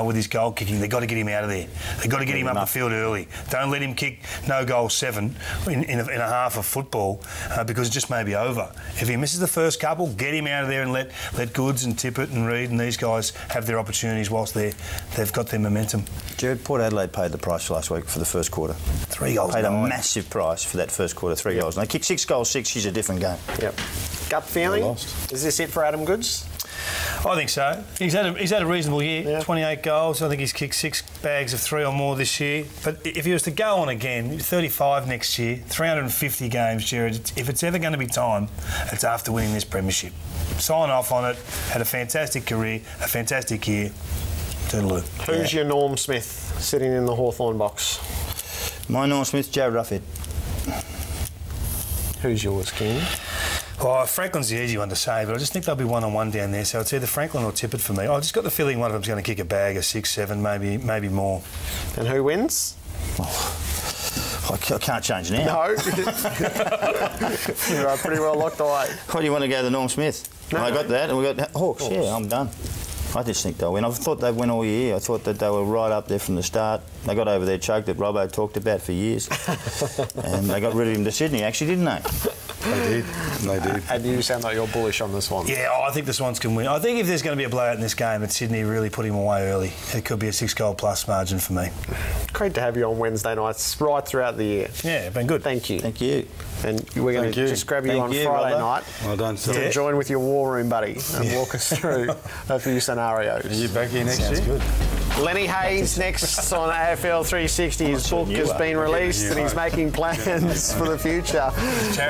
with his goal kicking, they've got to get him out of there. They've got to get him up the field early. Don't let him kick no goal 7 in a half of football, because it just may be over. If he misses the first couple, get him out of there and let Goods and Tippett and Reid and these guys have their opportunities whilst they've got their momentum. Jared, Port Adelaide paid the price last week for the first quarter. 3 goals. Paid a massive price for that first quarter, 3 goals. And they kicked 6 goals, 6. He's a different game. Yep. Gut feeling? Is this it for Adam Goods? I think so. He's had a reasonable year, 28 goals. I think he's kicked 6 bags of 3 or more this year. But if he was to go on again, 35 next year, 350 games, Jared, if it's ever going to be time, it's after winning this premiership. Sign off on it. Had a fantastic career, a fantastic year. Toodaloo. Who's your Norm Smith sitting in the Hawthorn box? My Norm Smith, Jared Ruffhead. Who's yours, King? Oh, Franklin's the easy one to say, but I just think they'll be one-on-one down there, so it's either Franklin or Tippett for me. I just got the feeling one of them's going to kick a bag of 6, 7, maybe more. And who wins? I can't change now. No. You're pretty well locked away. Why do you want to go to Norm Smith? No, I got that, and we got Hawks. Yeah, I'm done. I just think they'll win. I thought they'd win all year. I thought that they were right up there from the start. They got over their choke that Robbo talked about for years. And they got rid of him to Sydney, actually, didn't they? They did. And you sound like you're bullish on the Swans. Yeah, I think the Swans can win. I think if there's going to be a blowout in this game, it's Sydney really putting them away early. It could be a 6-goal plus margin for me. Great to have you on Wednesday nights right throughout the year. Yeah, been good. Thank you. Thank you. And we're going to just grab you on Friday night. Well done, sir. To join with your war room buddy and walk us through a few scenarios. Are you back here next year? Sounds good. Lenny Hayes next on AFL 360. His book has been released and he's making plans for the future.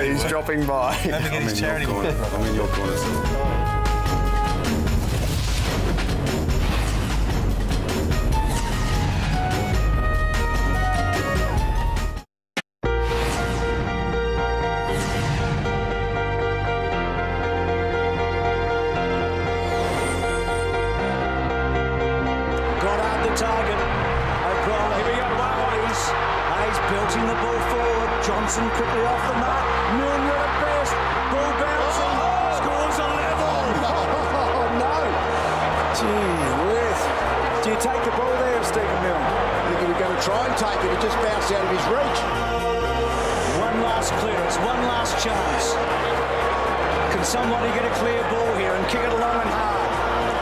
He's dropping by. Don't forget his charity work. I'm in your corner, sir. Quickly off the mark, Milner at best, ball bouncing, scores a level. Oh no! Gee whiz. Do you take the ball there, Stephen Milner? I think he was going to try and take it, it just bounced out of his reach. One last clearance, one last chance. Can somebody get a clear ball here and kick it along and hard?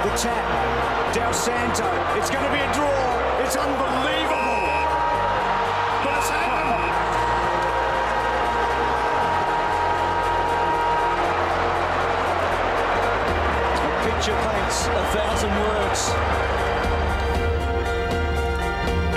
The tap, Del Santo, it's going to be a draw, it's unbelievable. But it's happened. Picture paints 1,000 words.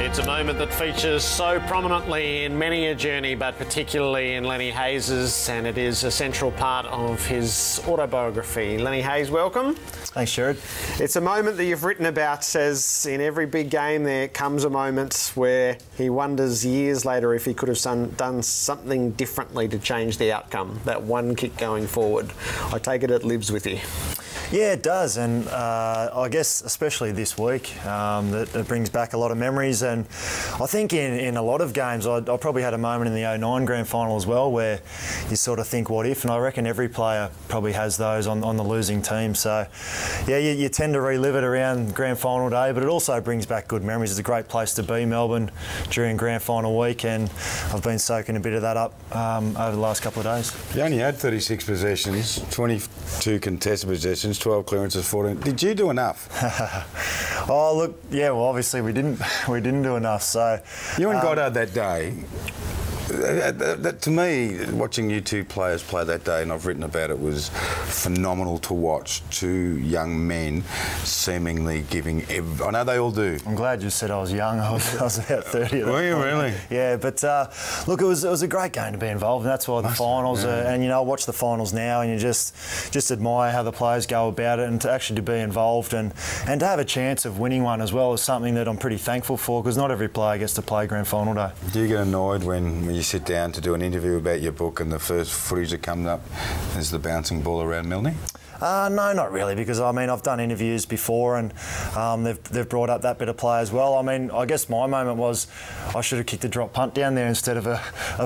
It's a moment that features so prominently in many a journey, but particularly in Lenny Hayes's, and it is a central part of his autobiography. Lenny Hayes, welcome. Thanks, Sherrod. It's a moment that you've written about. Says in every big game there comes a moment where he wonders years later if he could have done something differently to change the outcome. That one kick going forward. I take it lives with you. Yeah, it does, and I guess especially this week, that brings back a lot of memories. And I think in a lot of games, I probably had a moment in the 09 grand final as well where you sort of think, what if? And I reckon every player probably has those on the losing team. So, yeah, you tend to relive it around grand final day, but it also brings back good memories. It's a great place to be, Melbourne, during grand final week, and I've been soaking a bit of that up over the last couple of days. You only had 36 possessions, 22 contested possessions, 12 clearances, 14. Did you do enough? Oh, look, yeah, well, obviously we didn't do enough. So you and Goddard that day. To me, watching you two players play that day, and I've written about it, was phenomenal to watch. Two young men seemingly giving I know they all do. I'm glad you said I was young. I was about 30. Were you really? Yeah, but look, it was a great game to be involved in. That's why the finals and you know, I watch the finals now and you just admire how the players go about it, and to actually be involved and to have a chance of winning one as well is something that I'm pretty thankful for, because not every player gets to play grand final day. Do you get annoyed when you sit down to do an interview about your book and the first footage that comes up is the bouncing ball around Milne? No, not really, because I mean I've done interviews before and they've brought up that bit of play as well. I mean, I guess my moment was I should have kicked a drop punt down there instead of a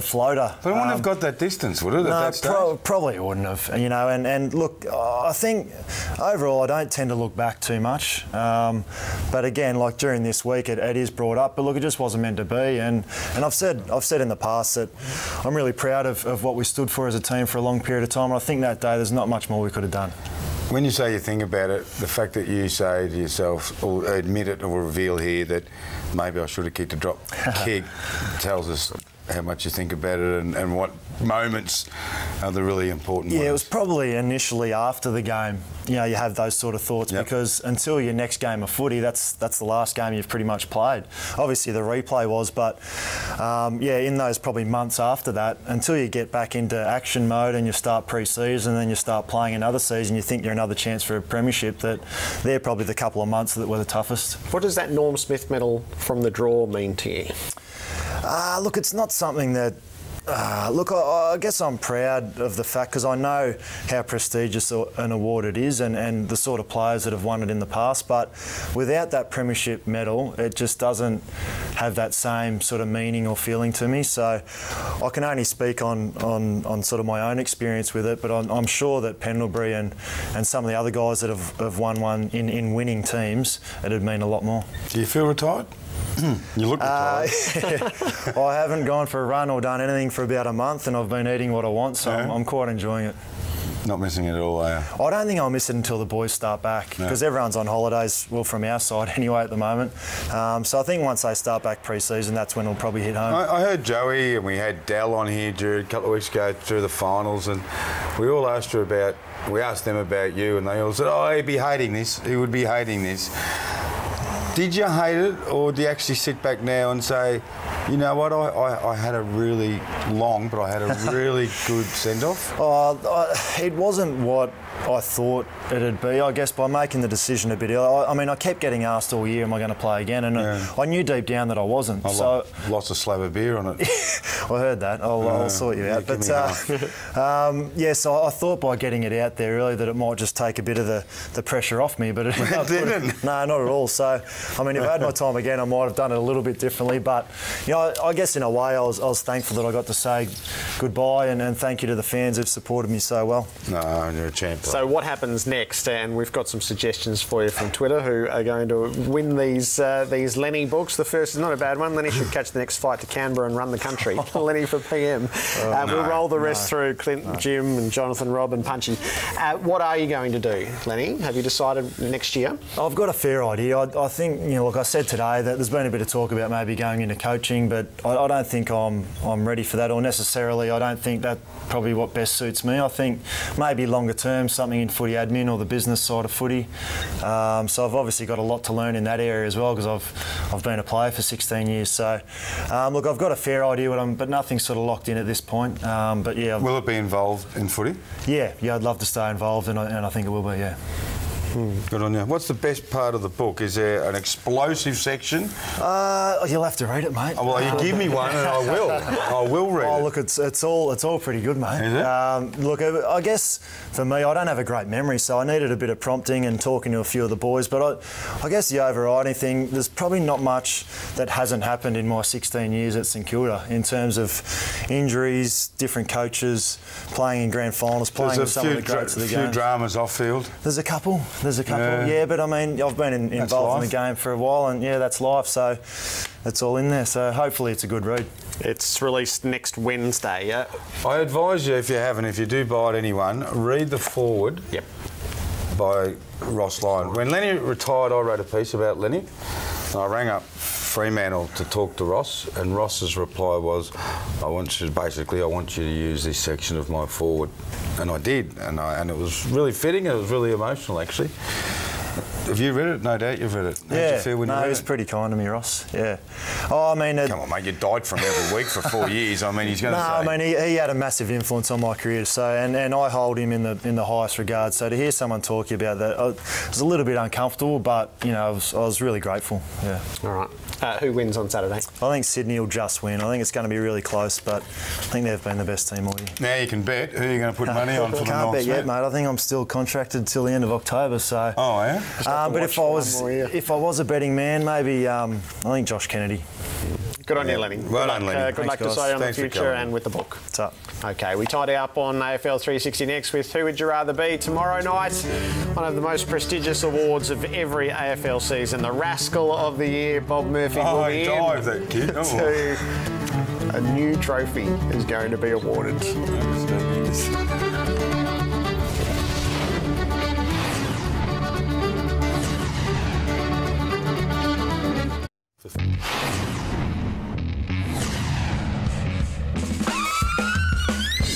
floater. But it wouldn't have got that distance, would it? No, at that stage? Probably wouldn't have. You know, and look, I think overall I don't tend to look back too much. But again, like during this week, it is brought up. But look, it just wasn't meant to be. And I've said in the past that I'm really proud of what we stood for as a team for a long period of time. And I think that day there's not much more we could have done. When you say you think about it, the fact that you say to yourself, or admit it or reveal here that maybe I should have kicked a drop kick, tells us how much you think about it and what moments are the really important ones. Yeah, it was probably initially after the game, you know, you have those sort of thoughts, because until your next game of footy, that's the last game you've pretty much played. Obviously the replay was, but yeah, in those probably months after that, until you get back into action mode and you start pre-season and then you start playing another season, you think you're another chance for a premiership, that they're probably the couple of months that were the toughest. What does that Norm Smith medal from the draw mean to you? Look, it's not something that Look, I guess I'm proud of the fact, because I know how prestigious an award it is and the sort of players that have won it in the past, but without that premiership medal, it just doesn't have that same sort of meaning or feeling to me. So I can only speak on sort of my own experience with it, but I'm sure that Pendlebury and some of the other guys that have won one in winning teams, it'd mean a lot more. Do you feel retired? You look retired. I haven't gone for a run or done anything for about a month, and I've been eating what I want, so I'm quite enjoying it. Not missing it at all, are you? I don't think I'll miss it until the boys start back, because everyone's on holidays, well, from our side anyway at the moment. So I think once they start back pre-season, that's when it'll probably hit home. I heard Joey and we had Dal on here a couple of weeks ago through the finals, and we all asked them about you, and they all said, oh, he'd be hating this, he would be hating this. Did you hate it, or do you actually sit back now and say, you know what, I had a really long, but I had a really good send-off? It wasn't what I thought it'd be, I guess, by making the decision a bit early. I mean, I kept getting asked all year, am I going to play again? And I knew deep down that I wasn't. I lost a slab of beer on it. I heard that. I'll sort you out. But so I thought by getting it out there early that it might just take a bit of the pressure off me, but it didn't. No, not at all. So, I mean, if I had my time again, I might have done it a little bit differently. But, you know, I guess in a way I was thankful that I got to say goodbye and thank you to the fans who've supported me so well. No, you're a champ. So what happens next? And we've got some suggestions for you from Twitter who are going to win these Lenny books. The first is not a bad one. Lenny should catch the next flight to Canberra and run the country. Lenny for PM. We'll roll the rest through Clint, Jim and Jonathan, Rob and Punchy. What are you going to do, Lenny? Have you decided next year? I've got a fair idea. I think, you know, look, I said today that there's been a bit of talk about maybe going into coaching, but I don't think I'm ready for that, or necessarily I don't think that probably what best suits me. I think maybe longer term, something in footy admin or the business side of footy. So I've obviously got a lot to learn in that area as well, because I've been a player for 16 years. So look, I've got a fair idea but nothing's sort of locked in at this point. But yeah. Will it be involved in footy? Yeah, I'd love to stay involved, and I think it will be, yeah. Good on you. What's the best part of the book? Is there an explosive section? You'll have to read it, mate. Well, you give me one and I will. I will read it. Oh, look, it's all pretty good, mate. Is it? Look, I guess for me, I don't have a great memory, so I needed a bit of prompting and talking to a few of the boys. But I guess the overriding thing, there's probably not much that hasn't happened in my 16 years at St Kilda in terms of injuries, different coaches, playing in grand finals, playing with some of the greats of the game. There's a few dramas off field. There's a couple, yeah, but I mean, I've been involved in the game for a while, and yeah, that's life, so it's all in there, so hopefully it's a good read. It's released next Wednesday, yeah? I advise you, if you haven't, if you do buy it, anyone, read the foreword by Ross Lyon. When Lenny retired, I wrote a piece about Lenny, and I rang up Fremantle to talk to Ross, and Ross's reply was, I want you to use this section of my foreword. And I did, and it was really fitting, it was really emotional, actually. Have you read it? No doubt you've read it. How did you feel when you read it? He was pretty kind to me, Ross. Yeah. Oh, I mean, come on, mate. You died for him every week for 4 years. I mean, he's going to say. No, I mean, he had a massive influence on my career. So, and I hold him in the highest regard. So to hear someone talk about that, I was a little bit uncomfortable, but you know, I was really grateful. Yeah. All right. Who wins on Saturday? I think Sydney will just win. I think it's going to be really close, but I think they've been the best team all year. Now you can bet. Who are you going to put money on for the North? Can't bet yet, mate. I think I'm still contracted till the end of October. So. Oh, yeah. But if I was a betting man, maybe I think Josh Kennedy. Good on you, Lenny. Well done, Lenny. Good luck to say on the future and with the book. What's up? Okay, we tidy up on AFL 360 next with Who Would You Rather Be? Tomorrow night, one of the most prestigious awards of every AFL season, the Rascal of the Year, Bob Murphy, will be in that kid. to a new trophy is going to be awarded.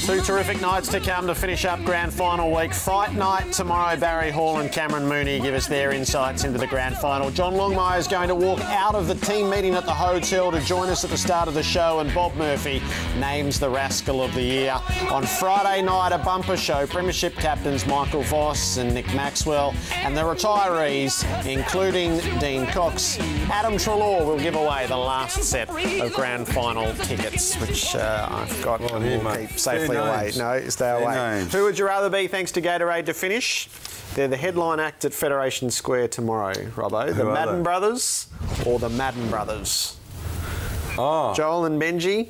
Two terrific nights to come to finish up grand final week. Fight night tomorrow. Barry Hall and Cameron Mooney give us their insights into the grand final. John Longmire is going to walk out of the team meeting at the hotel to join us at the start of the show, and Bob Murphy names the Rascal of the Year. On Friday night, a bumper show. Premiership captains Michael Voss and Nick Maxwell, and the retirees, including Dean Cox. Adam Treloar will give away the last set of grand final tickets, which I forgot we'll keep safely away. No, stay away. Who would you rather be, thanks to Gatorade, to finish? They're the headline act at Federation Square tomorrow, Robbo. The Madden Brothers or the Madden Brothers? Oh. Joel and Benji?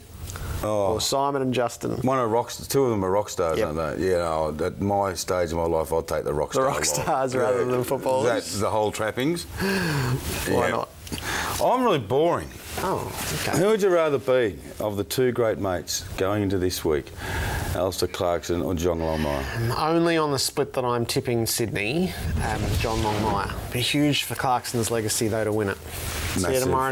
Oh. Or Simon and Justin? Two of them are rock stars, aren't they? Yeah, no, at my stage of my life, I'd take the rock stars. The rock stars rather than footballers? That's the whole trappings. Why not? I'm really boring. Oh, okay. Who would you rather be of the two great mates going into this week, Alistair Clarkson or John Longmire? Only on the split that I'm tipping Sydney, John Longmire. Be huge for Clarkson's legacy, though, to win it. See you tomorrow.